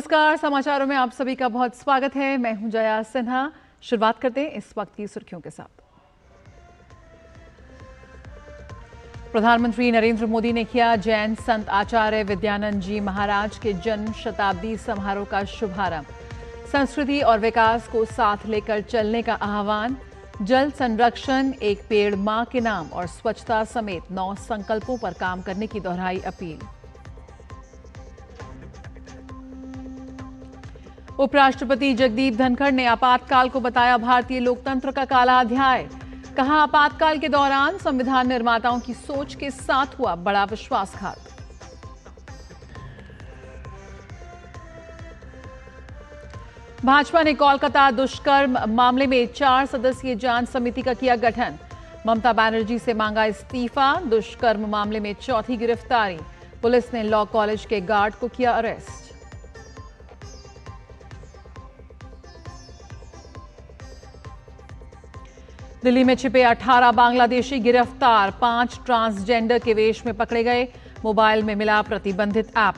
नमस्कार, समाचारों में आप सभी का बहुत स्वागत है। मैं हूं जया सिन्हा। शुरुआत करते हैं इस वक्त की सुर्खियों के साथ। प्रधानमंत्री नरेंद्र मोदी ने किया जैन संत आचार्य विद्यानंद जी महाराज के जन्म शताब्दी समारोह का शुभारंभ। संस्कृति और विकास को साथ लेकर चलने का आह्वान। जल संरक्षण, एक पेड़ मां के नाम और स्वच्छता समेत 9 संकल्पों पर काम करने की दोहराई अपील। उपराष्ट्रपति जगदीप धनखड़ ने आपातकाल को बताया भारतीय लोकतंत्र का काला अध्याय। कहा, आपातकाल के दौरान संविधान निर्माताओं की सोच के साथ हुआ बड़ा विश्वासघात। भाजपा ने कोलकाता दुष्कर्म मामले में 4 सदस्यीय जांच समिति का किया गठन। ममता बनर्जी से मांगा इस्तीफा। दुष्कर्म मामले में चौथी गिरफ्तारी। पुलिस ने लॉ कॉलेज के गार्ड को किया अरेस्ट। दिल्ली में छिपे 18 बांग्लादेशी गिरफ्तार। 5 ट्रांसजेंडर के वेश में पकड़े गए। मोबाइल में मिला प्रतिबंधित ऐप।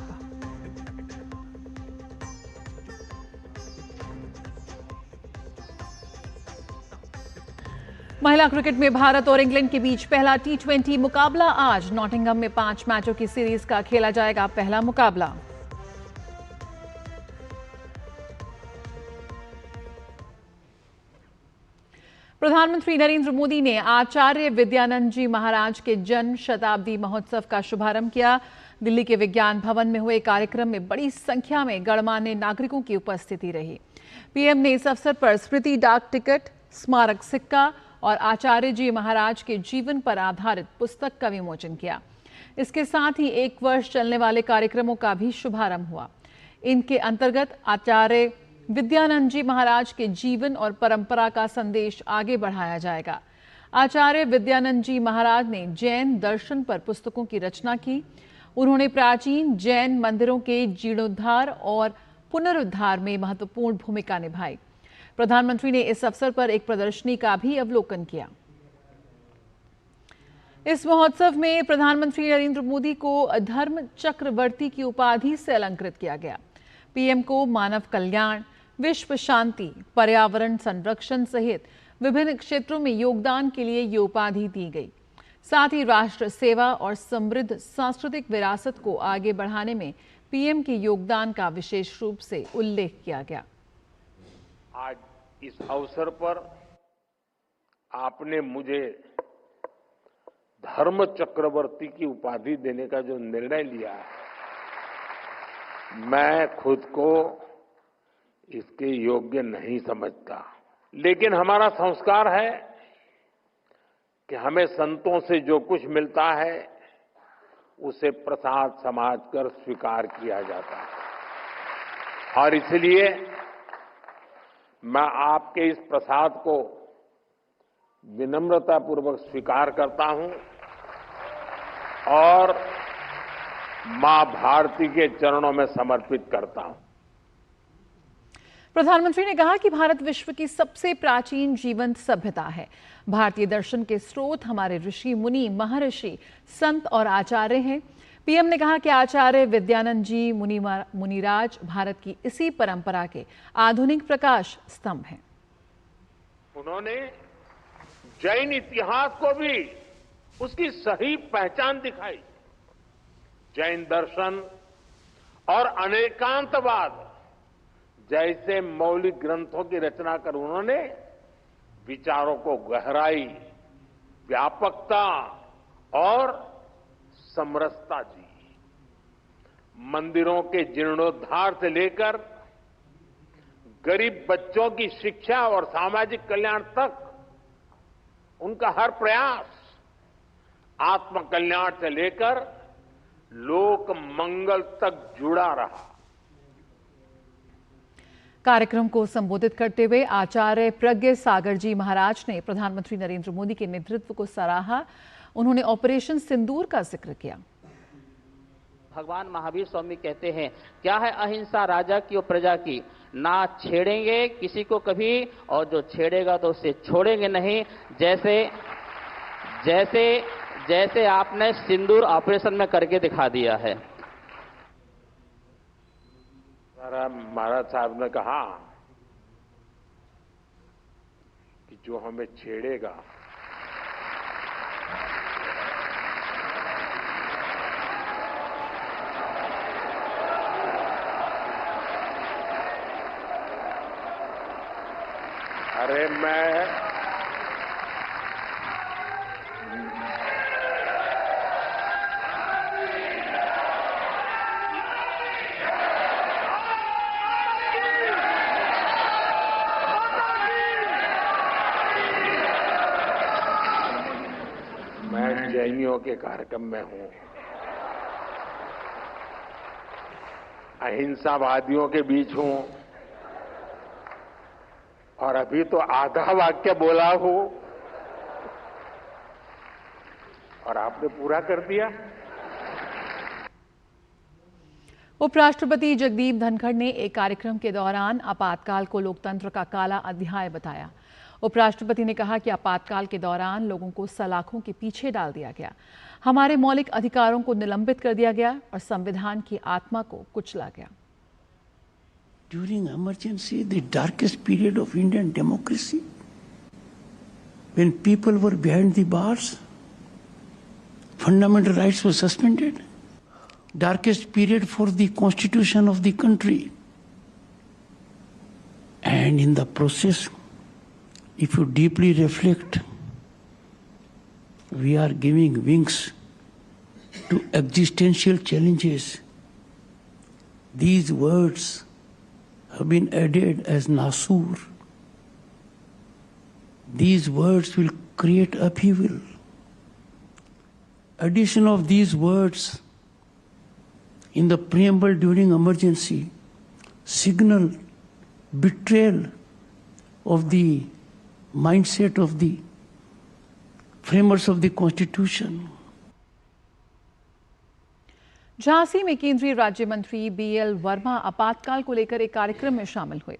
महिला क्रिकेट में भारत और इंग्लैंड के बीच पहला T20 मुकाबला आज। नॉटिंघम में 5 मैचों की सीरीज का खेला जाएगा पहला मुकाबला। प्रधानमंत्री नरेंद्र मोदी ने आचार्य विद्यानंद जी महाराज के जन्म शताब्दी महोत्सव का शुभारंभ किया। दिल्ली के विज्ञान भवन में हुए कार्यक्रम में बड़ी संख्या में गणमान्य नागरिकों की उपस्थिति रही। पीएम ने इस अवसर पर स्मृति डाक टिकट, स्मारक सिक्का और आचार्य जी महाराज के जीवन पर आधारित पुस्तक का विमोचन किया। इसके साथ ही 1 वर्ष चलने वाले कार्यक्रमों का भी शुभारंभ हुआ। इनके अंतर्गत आचार्य विद्यानंद जी महाराज के जीवन और परंपरा का संदेश आगे बढ़ाया जाएगा। आचार्य विद्यानंद जी महाराज ने जैन दर्शन पर पुस्तकों की रचना की। उन्होंने प्राचीन जैन मंदिरों के जीर्णोद्धार और पुनरुद्धार में महत्वपूर्ण भूमिका निभाई। प्रधानमंत्री ने इस अवसर पर एक प्रदर्शनी का भी अवलोकन किया। इस महोत्सव में प्रधानमंत्री नरेंद्र मोदी को धर्म चक्रवर्ती की उपाधि से अलंकृत किया गया। पीएम को मानव कल्याण, विश्व शांति, पर्यावरण संरक्षण सहित विभिन्न क्षेत्रों में योगदान के लिए ये उपाधि दी गई। साथ ही राष्ट्र सेवा और समृद्ध सांस्कृतिक विरासत को आगे बढ़ाने में पीएम के योगदान का विशेष रूप से उल्लेख किया गया। आज इस अवसर पर आपने मुझे धर्म चक्रवर्ती की उपाधि देने का जो निर्णय लिया है, मैं खुद को इसके योग्य नहीं समझता। लेकिन हमारा संस्कार है कि हमें संतों से जो कुछ मिलता है उसे प्रसाद समझकर स्वीकार किया जाता है। और इसलिए मैं आपके इस प्रसाद को विनम्रतापूर्वक स्वीकार करता हूं और मां भारती के चरणों में समर्पित करता हूं। प्रधानमंत्री ने कहा कि भारत विश्व की सबसे प्राचीन जीवंत सभ्यता है। भारतीय दर्शन के स्रोत हमारे ऋषि मुनि, महर्षि, संत और आचार्य हैं। पीएम ने कहा कि आचार्य विद्यानंद जी मुनिराज भारत की इसी परंपरा के आधुनिक प्रकाश स्तंभ हैं। उन्होंने जैन इतिहास को भी उसकी सही पहचान दिखाई। जैन दर्शन और अनेकांतवाद जैसे मौलिक ग्रंथों की रचना कर उन्होंने विचारों को गहराई, व्यापकता और समरसता दी। मंदिरों के जीर्णोद्धार से लेकर गरीब बच्चों की शिक्षा और सामाजिक कल्याण तक उनका हर प्रयास आत्म कल्याण से लेकर लोक मंगल तक जुड़ा रहा। कार्यक्रम को संबोधित करते हुए आचार्य प्रज्ञ सागर जी महाराज ने प्रधानमंत्री नरेंद्र मोदी के नेतृत्व को सराहा। उन्होंने ऑपरेशन सिंदूर का जिक्र किया। भगवान महावीर स्वामी कहते हैं, क्या है अहिंसा राजा की और प्रजा की, ना छेड़ेंगे किसी को कभी और जो छेड़ेगा तो उसे छोड़ेंगे नहीं। जैसे जैसे जैसे आपने सिंदूर ऑपरेशन में करके दिखा दिया है। महाराज साहब ने कहा कि जो हमें छेड़ेगा अरे मैं जैनियों के कार्यक्रम में हूं, अहिंसावादियों के बीच हूं और अभी तो आधा वाक्य बोला हूं और आपने पूरा कर दिया। उपराष्ट्रपति जगदीप धनखड़ ने एक कार्यक्रम के दौरान आपातकाल को लोकतंत्र का काला अध्याय बताया। उपराष्ट्रपति ने कहा कि आपातकाल के दौरान लोगों को सलाखों के पीछे डाल दिया गया, हमारे मौलिक अधिकारों को निलंबित कर दिया गया और संविधान की आत्मा को कुचला गया। During emergency, the darkest period of Indian democracy, when people were behind the bars, fundamental rights were suspended, darkest period for the constitution of the country. And in the process, if you deeply reflect, we are giving wings to existential challenges. These words have been added as Nasur. These words will create upheaval. Addition of these words in the preamble during emergency signal betrayal of the mindset of the framers of the Constitution. Jhansi में केंद्रीय राज्य मंत्री BL Verma आपातकाल को लेकर एक कार्यक्रम में शामिल हुए।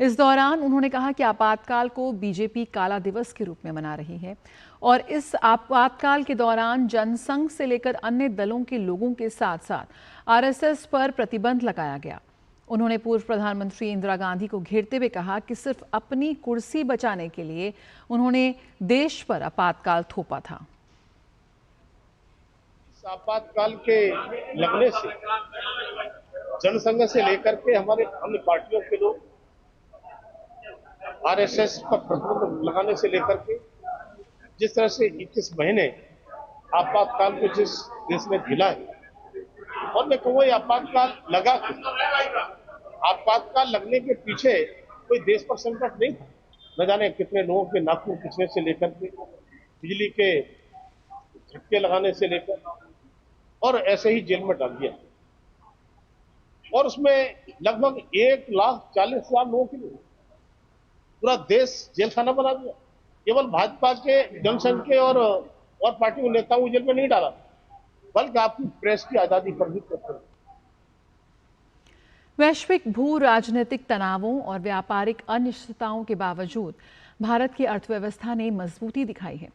इस दौरान उन्होंने कहा कि आपातकाल को बीजेपी काला दिवस के रूप में मना रही है और इस आपातकाल के दौरान जनसंघ से लेकर अन्य दलों के लोगों के साथ साथ आरएसएस पर प्रतिबंध लगाया गया। उन्होंने पूर्व प्रधानमंत्री इंदिरा गांधी को घेरते हुए कहा कि सिर्फ अपनी कुर्सी बचाने के लिए उन्होंने देश पर आपातकाल थोपा था। आपातकाल के लगने से जनसंघ से लेकर के हमारे अन्य पार्टियों के लोग आरएसएस पर प्रतिबंध लगाने से लेकर के जिस तरह से 21 महीने आपातकाल को जिस देश में झेला है और मैं कहूँ आपातकाल लगा आपातकाल लगने के पीछे कोई देश पर संकट नहीं था। न जाने कितने लोगों के नाखून खींचने से लेकर के बिजली के झटके लगाने से लेकर और ऐसे ही जेल में डाल दिया और उसमें लगभग 1,40,000 लोगों के लिए पूरा देश जेल खाना बना दिया। केवल भाजपा के जनसंघ के और पार्टी के नेताओं को जेल में नहीं डाला बल्कि आपकी प्रेस की आजादी पर भी करते। वैश्विक भू राजनीतिक तनावों और व्यापारिक अनिश्चितताओं के बावजूद भारत की अर्थव्यवस्था ने मजबूती दिखाई है।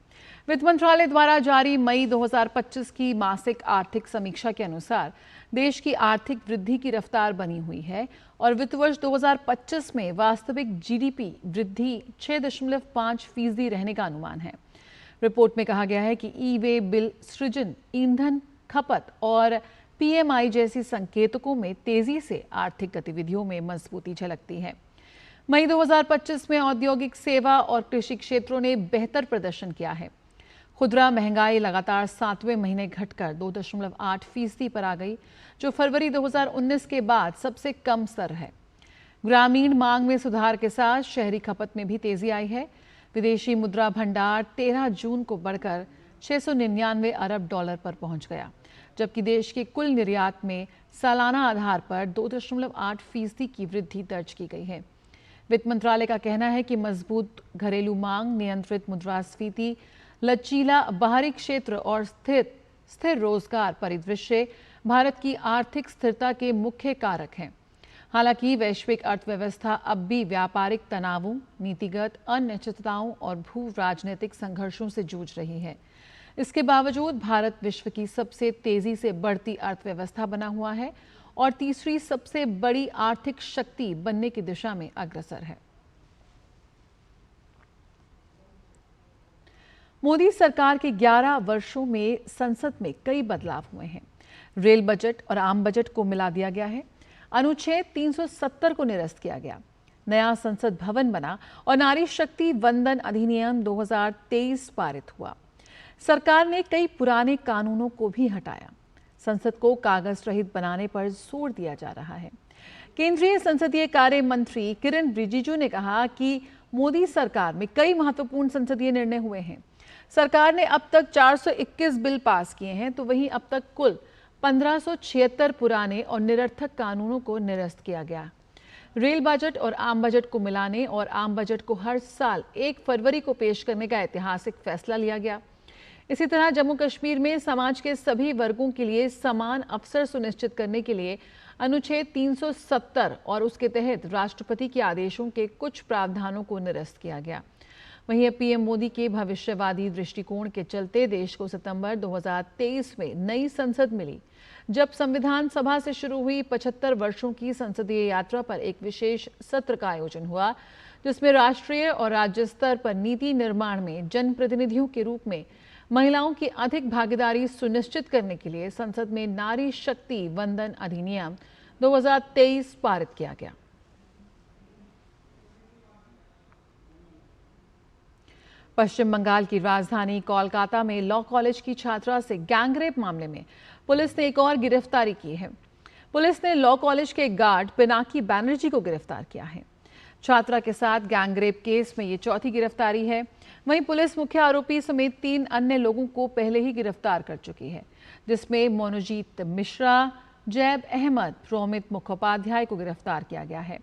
वित्त मंत्रालय द्वारा जारी मई 2025 की मासिक आर्थिक समीक्षा के अनुसार देश की आर्थिक वृद्धि की रफ्तार बनी हुई है और वित्त वर्ष 2025 में वास्तविक जीडीपी वृद्धि 6.5% रहने का अनुमान है। रिपोर्ट में कहा गया है कि ई-वे बिल सृजन, ईंधन खपत और पीएमआई जैसी संकेतकों में तेजी से आर्थिक गतिविधियों में मजबूती झलकती है। मई 2025 में औद्योगिक, सेवा और कृषि क्षेत्रों ने बेहतर प्रदर्शन किया है। खुदरा महंगाई लगातार 7वें महीने घटकर 2.8% पर आ गई, जो फरवरी 2019 के बाद सबसे कम स्तर है। ग्रामीण मांग में सुधार के साथ शहरी खपत में भी तेजी आई है। विदेशी मुद्रा भंडार 13 जून को बढ़कर $699 अरब पर पहुंच गया, जबकि देश के कुल निर्यात में सालाना आधार पर 2.8% की वृद्धि दर्ज की गई है। वित्त मंत्रालय का कहना है कि मजबूत घरेलू मांग, नियंत्रित मुद्रास्फीति, लचीला बाहरी क्षेत्र और स्थिर रोजगार परिदृश्य भारत की आर्थिक स्थिरता के मुख्य कारक हैं। हालांकि वैश्विक अर्थव्यवस्था अब भी व्यापारिक तनावों, नीतिगत अनिश्चितताओं और भू राजनीतिक संघर्षों से जूझ रही है। इसके बावजूद भारत विश्व की सबसे तेजी से बढ़ती अर्थव्यवस्था बना हुआ है और तीसरी सबसे बड़ी आर्थिक शक्ति बनने की दिशा में अग्रसर है। मोदी सरकार के 11 वर्षों में संसद में कई बदलाव हुए हैं। रेल बजट और आम बजट को मिला दिया गया है। अनुच्छेद 370 को निरस्त किया गया। नया संसद भवन बना और नारी शक्ति वंदन अधिनियम 2023 पारित हुआ। सरकार ने कई पुराने कानूनों को भी हटाया। संसद को कागज रहित बनाने पर जोर दिया जा रहा है। केंद्रीय संसदीय कार्य मंत्री किरण रिजिजू ने कहा कि मोदी सरकार में कई महत्वपूर्ण संसदीय निर्णय हुए हैं। सरकार ने अब तक 421 बिल पास किए हैं, तो वहीं अब तक कुल 1576 पुराने और निरर्थक कानूनों को निरस्त किया गया। रेल बजट और आम बजट को मिलाने और आम बजट को हर साल 1 फरवरी को पेश करने का ऐतिहासिक फैसला लिया गया। इसी तरह जम्मू कश्मीर में समाज के सभी वर्गों के लिए समान अवसर सुनिश्चित करने के लिए अनुच्छेद 370 और उसके तहत राष्ट्रपति के आदेशों के कुछ प्रावधानों को निरस्त किया गया। वहीं पीएम मोदी के भविष्यवादी दृष्टिकोण के चलते देश को सितंबर 2023 में नई संसद मिली, जब संविधान सभा से शुरू हुई 75 वर्षों की संसदीय यात्रा पर एक विशेष सत्र का आयोजन हुआ, जिसमें राष्ट्रीय और राज्य स्तर पर नीति निर्माण में जनप्रतिनिधियों के रूप में महिलाओं की अधिक भागीदारी सुनिश्चित करने के लिए संसद में नारी शक्ति वंदन अधिनियम 2023 पारित किया गया। पश्चिम बंगाल की राजधानी कोलकाता में लॉ कॉलेज की छात्रा से गैंगरेप मामले में पुलिस ने एक और गिरफ्तारी की है। पुलिस ने लॉ कॉलेज के गार्ड पिनाकी बैनर्जी को गिरफ्तार किया है। छात्रा के साथ गैंगरेप केस में ये चौथी गिरफ्तारी है। वहीं पुलिस मुख्य आरोपी समेत 3 अन्य लोगों को पहले ही गिरफ्तार कर चुकी है, जिसमें मोनोजीत मिश्रा, जैब अहमद, रोमित मुखोपाध्याय को गिरफ्तार किया गया है।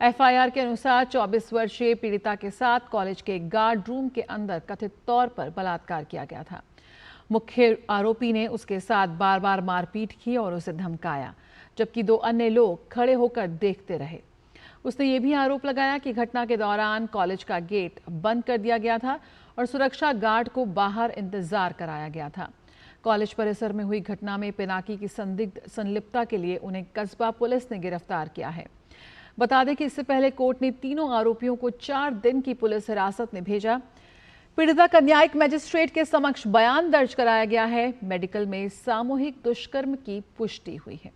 एफआईआर के अनुसार 24 वर्षीय पीड़िता के साथ कॉलेज के गार्ड रूम के अंदर कथित तौर पर बलात्कार किया गया था। मुख्य आरोपी ने उसके साथ बार बार मारपीट की और उसे धमकाया, जबकि 2 अन्य लोग खड़े होकर देखते रहे। उसने ये भी आरोप लगाया कि घटना के दौरान कॉलेज का गेट बंद कर दिया गया था और सुरक्षा गार्ड को बाहर इंतजार कराया गया था। कॉलेज परिसर में हुई घटना में पिनाकी की संदिग्ध संलिप्तता के लिए उन्हें कस्बा पुलिस ने गिरफ्तार किया है। बता दें कि इससे पहले कोर्ट ने तीनों आरोपियों को 4 दिन की पुलिस हिरासत में भेजा। पीड़िता का न्यायिक मजिस्ट्रेट के समक्ष बयान दर्ज कराया गया है। मेडिकल में सामूहिक दुष्कर्म की पुष्टि हुई है।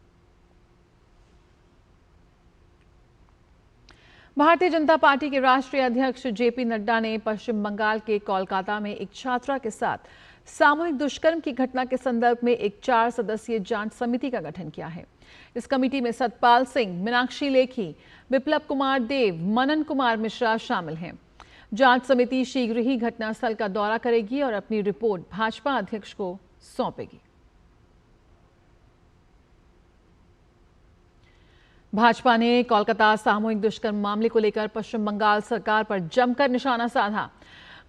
भारतीय जनता पार्टी के राष्ट्रीय अध्यक्ष जेपी नड्डा ने पश्चिम बंगाल के कोलकाता में एक छात्रा के साथ सामूहिक दुष्कर्म की घटना के संदर्भ में एक 4 सदस्यीय जांच समिति का गठन किया है। इस कमेटी में सतपाल सिंह, मीनाक्षी लेखी, बिप्लब कुमार देव, मनन कुमार मिश्रा शामिल हैं। जांच समिति शीघ्र ही घटनास्थल का दौरा करेगी और अपनी रिपोर्ट भाजपा अध्यक्ष को सौंपेगी। भाजपा ने कोलकाता सामूहिक दुष्कर्म मामले को लेकर पश्चिम बंगाल सरकार पर जमकर निशाना साधा।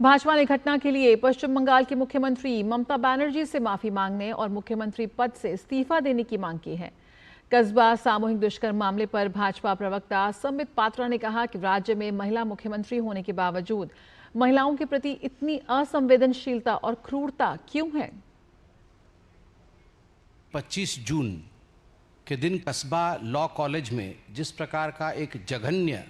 भाजपा ने घटना के लिए पश्चिम बंगाल की मुख्यमंत्री ममता बनर्जी से माफी मांगने और मुख्यमंत्री पद से इस्तीफा देने की मांग की है। कस्बा सामूहिक दुष्कर्म मामले पर भाजपा प्रवक्ता संबित पात्रा ने कहा कि राज्य में महिला मुख्यमंत्री होने के बावजूद महिलाओं के प्रति इतनी असंवेदनशीलता और क्रूरता क्यों है। 25 जून के दिन कस्बा लॉ कॉलेज में जिस प्रकार का एक जघन्य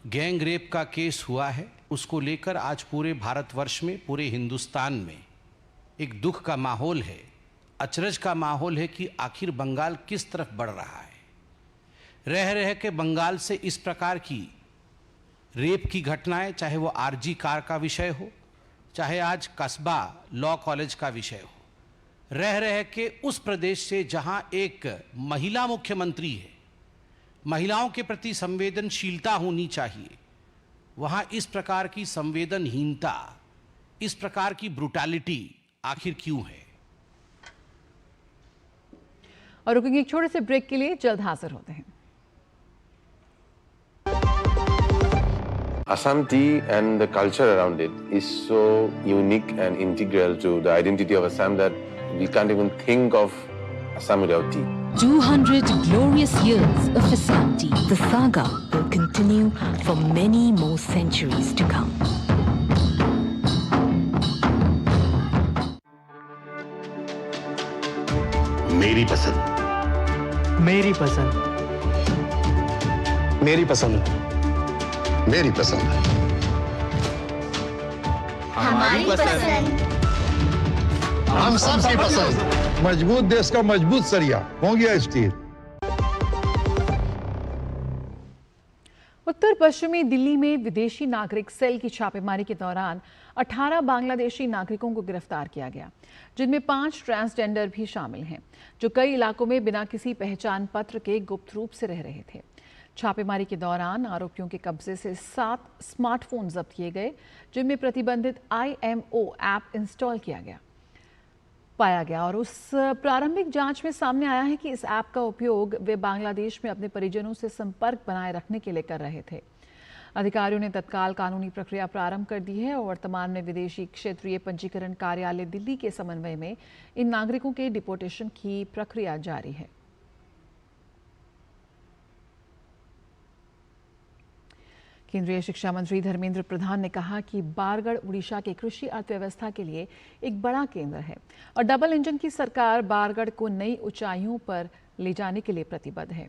गैंग रेप का केस हुआ है, उसको लेकर आज पूरे भारतवर्ष में, पूरे हिंदुस्तान में एक दुख का माहौल है, अचरज का माहौल है कि आखिर बंगाल किस तरफ बढ़ रहा है। रह रह के बंगाल से इस प्रकार की रेप की घटनाएं, चाहे वो आरजी कार का विषय हो, चाहे आज कस्बा लॉ कॉलेज का विषय हो, रह रह के उस प्रदेश से जहां एक महिला मुख्यमंत्री है, महिलाओं के प्रति संवेदनशीलता होनी चाहिए, वहां इस प्रकार की संवेदनहीनता, इस प्रकार की ब्रुटैलिटी आखिर क्यों है। और रुकेंगे एक छोटे से ब्रेक के लिए, जल्द हाजिर होते हैं। Assam tea and the culture around it is so unique and integral to the identity of Assam that we can't even think of Assam without tea. 200 glorious years of Assam tea. The saga will continue for many more centuries to come. मेरी पसंद मेरी पसंद। मेरी पसंद। मेरी पसंद है। हमारी पसंद। हम सबकी पसंद। मजबूत देश का मजबूत सरिया हो गया स्टील। उत्तर पश्चिमी दिल्ली में विदेशी नागरिक सेल की छापेमारी के दौरान 18 बांग्लादेशी नागरिकों को गिरफ्तार किया गया, जिनमें 5 ट्रांसजेंडर भी शामिल हैं, जो कई इलाकों में बिना किसी पहचान पत्र के गुप्त रूप से रह रहे थे। छापेमारी के दौरान आरोपियों के कब्जे से 7 स्मार्टफोन जब्त किए गए, जिनमें प्रतिबंधित IMO ऐप इंस्टॉल किया गया पाया गया और उस प्रारंभिक जांच में सामने आया है कि इस ऐप का उपयोग वे बांग्लादेश में अपने परिजनों से संपर्क बनाए रखने के लिए कर रहे थे। अधिकारियों ने तत्काल कानूनी प्रक्रिया प्रारंभ कर दी है और वर्तमान में विदेशी क्षेत्रीय पंजीकरण कार्यालय दिल्ली के समन्वय में इन नागरिकों के डिपोर्टेशन की प्रक्रिया जारी है। केंद्रीय शिक्षा मंत्री धर्मेंद्र प्रधान ने कहा कि बारगढ़ उड़ीसा के कृषि अर्थव्यवस्था के लिए एक बड़ा केंद्र है और डबल इंजन की सरकार बारगढ़ को नई ऊंचाइयों पर ले जाने के लिए प्रतिबद्ध है।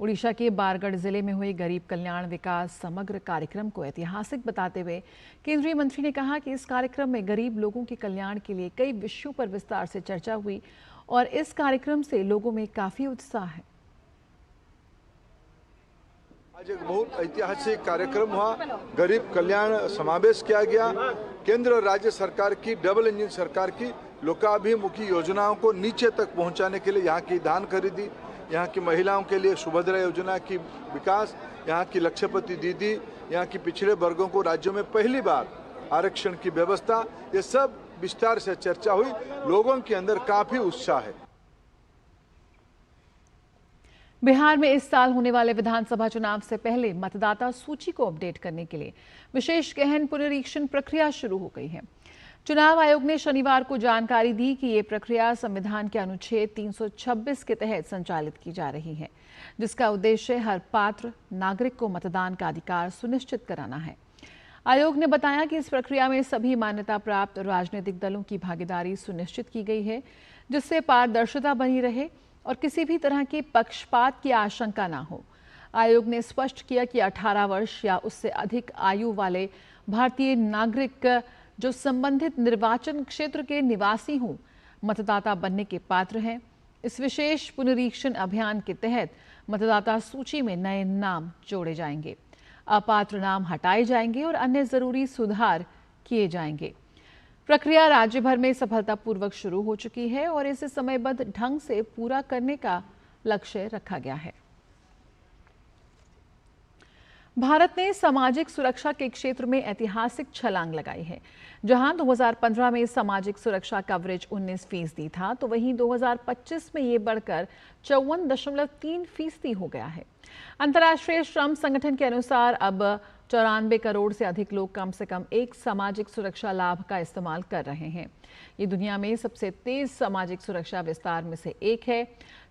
उड़ीसा के बारगढ़ जिले में हुए गरीब कल्याण विकास समग्र कार्यक्रम को ऐतिहासिक बताते हुए केंद्रीय मंत्री ने कहा कि इस कार्यक्रम में गरीब लोगों के कल्याण के लिए कई विषयों पर विस्तार से चर्चा हुई और इस कार्यक्रम से लोगों में काफी उत्साह है। आज एक बहुत ऐतिहासिक कार्यक्रम हुआ, गरीब कल्याण समावेश किया गया। केंद्र और राज्य सरकार की डबल इंजन सरकार की लोकाभिमुखी योजनाओं को नीचे तक पहुंचाने के लिए यहाँ की धान खरीदी, यहाँ की महिलाओं के लिए सुभद्रा योजना की विकास, यहाँ की लक्ष्यपति दीदी, यहाँ की पिछड़े वर्गों को राज्यों में पहली बार आरक्षण की व्यवस्था, ये सब विस्तार से चर्चा हुई। लोगों के अंदर काफी उत्साह है। बिहार में इस साल होने वाले विधानसभा चुनाव से पहले मतदाता सूची को अपडेट करने के लिए विशेष गहन पुनरीक्षण प्रक्रिया शुरू हो गई है। चुनाव आयोग ने शनिवार को जानकारी दी कि ये प्रक्रिया संविधान के अनुच्छेद 326 के तहत संचालित की जा रही है, जिसका उद्देश्य हर पात्र नागरिक को मतदान का अधिकार सुनिश्चित कराना है। आयोग ने बताया कि इस प्रक्रिया में सभी मान्यता प्राप्त राजनीतिक दलों की भागीदारी सुनिश्चित की गई है, जिससे पारदर्शिता बनी रहे और किसी भी तरह के पक्षपात की आशंका ना हो। आयोग ने स्पष्ट किया कि 18 वर्ष या उससे अधिक आयु वाले भारतीय नागरिक जो संबंधित निर्वाचन क्षेत्र के निवासी हों, मतदाता बनने के पात्र हैं। इस विशेष पुनरीक्षण अभियान के तहत मतदाता सूची में नए नाम जोड़े जाएंगे, अपात्र नाम हटाए जाएंगे और अन्य जरूरी सुधार किए जाएंगे। प्रक्रिया राज्य भर में सफलतापूर्वक शुरू हो चुकी है और इसे समयबद्ध ढंग से पूरा करने का लक्ष्य रखा गया है। भारत ने सामाजिक सुरक्षा के क्षेत्र में ऐतिहासिक छलांग लगाई है। जहां 2015 में सामाजिक सुरक्षा कवरेज 19% था, तो वहीं 2025 में ये बढ़कर 54.3% हो गया है। अंतर्राष्ट्रीय श्रम संगठन के अनुसार अब 94 करोड़ से अधिक लोग कम से कम एक सामाजिक सुरक्षा लाभ का इस्तेमाल कर रहे हैं। ये दुनिया में सबसे तेज सामाजिक सुरक्षा विस्तार में से एक है।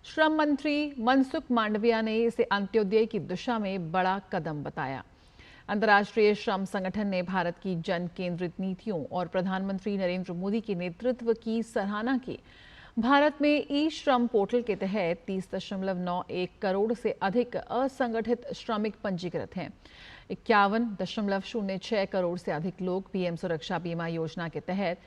श्रम मंत्री मनसुख मांडविया ने इसे अंत्योदय की दिशा में बड़ा कदम बताया। अंतर्राष्ट्रीय श्रम संगठन ने भारत की जन केंद्रित नीतियों और प्रधानमंत्री नरेंद्र मोदी के नेतृत्व की सराहना की। भारत में ई श्रम पोर्टल के तहत 30.91 करोड़ से अधिक असंगठित श्रमिक पंजीकृत हैं। 51.06 करोड़ से अधिक लोग पीएम सुरक्षा बीमा योजना के तहत,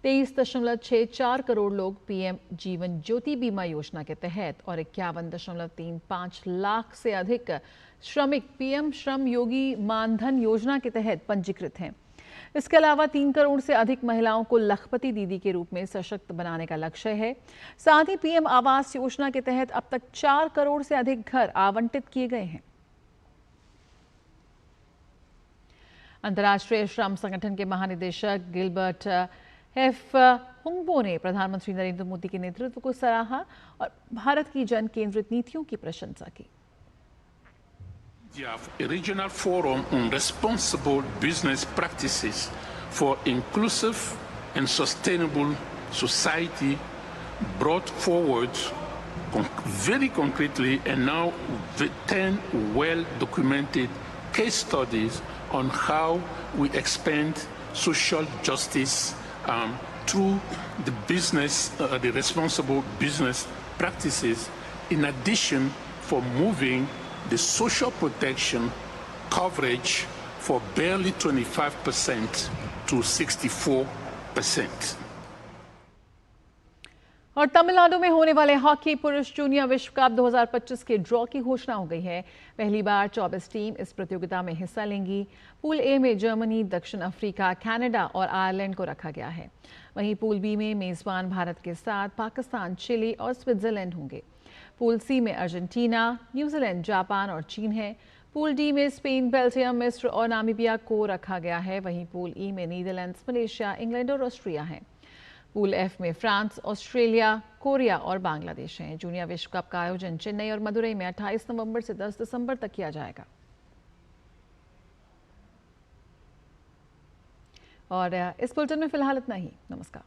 23.64 करोड़ लोग पीएम जीवन ज्योति बीमा योजना के तहत और 51.35 लाख से अधिक श्रमिक पीएम श्रम योगी मानधन योजना के तहत पंजीकृत हैं। इसके अलावा 3 करोड़ से अधिक महिलाओं को लखपति दीदी के रूप में सशक्त बनाने का लक्ष्य है। साथ ही पीएम आवास योजना के तहत अब तक 4 करोड़ से अधिक घर आवंटित किए गए हैं। अंतर्राष्ट्रीय श्रम संगठन के महानिदेशक गिलबर्ट एफ हुंगबो ने प्रधानमंत्री नरेंद्र मोदी के नेतृत्व को सराहा और भारत की जन केंद्रित नीतियों की प्रशंसा की। A regional forum on responsible business practices for inclusive and sustainable society brought forward very concretely and now 10 well-documented case studies on how we expand social justice through the business, the responsible business practices in addition for moving the social protection coverage for barely 25% to 64%. और तमिलनाडु में होने वाले hockey पुरुष junior विश्व cup 2025 के draw की घोषणा हो गई है। पहली बार 24 टीम इस प्रतियोगिता में हिस्सा लेंगी। पूल ए में जर्मनी, दक्षिण अफ्रीका, कनाडा और आयरलैंड को रखा गया है। वहीं पूल बी में मेजबान भारत के साथ पाकिस्तान, चिली और स्विट्जरलैंड होंगे। पूल सी में अर्जेंटीना, न्यूजीलैंड, जापान और चीन है। पूल डी में स्पेन, बेल्जियम, मिस्र और नामीबिया को रखा गया है। वहीं पूल ई में नीदरलैंड्स, मलेशिया, इंग्लैंड और ऑस्ट्रिया हैं। पूल एफ में फ्रांस, ऑस्ट्रेलिया, कोरिया और बांग्लादेश हैं। जूनियर विश्व कप का आयोजन चेन्नई और मदुरई में 28 नवंबर से 10 दिसंबर तक किया जाएगा। और इस बुलेटिन में फिलहाल इतना ही। नमस्कार।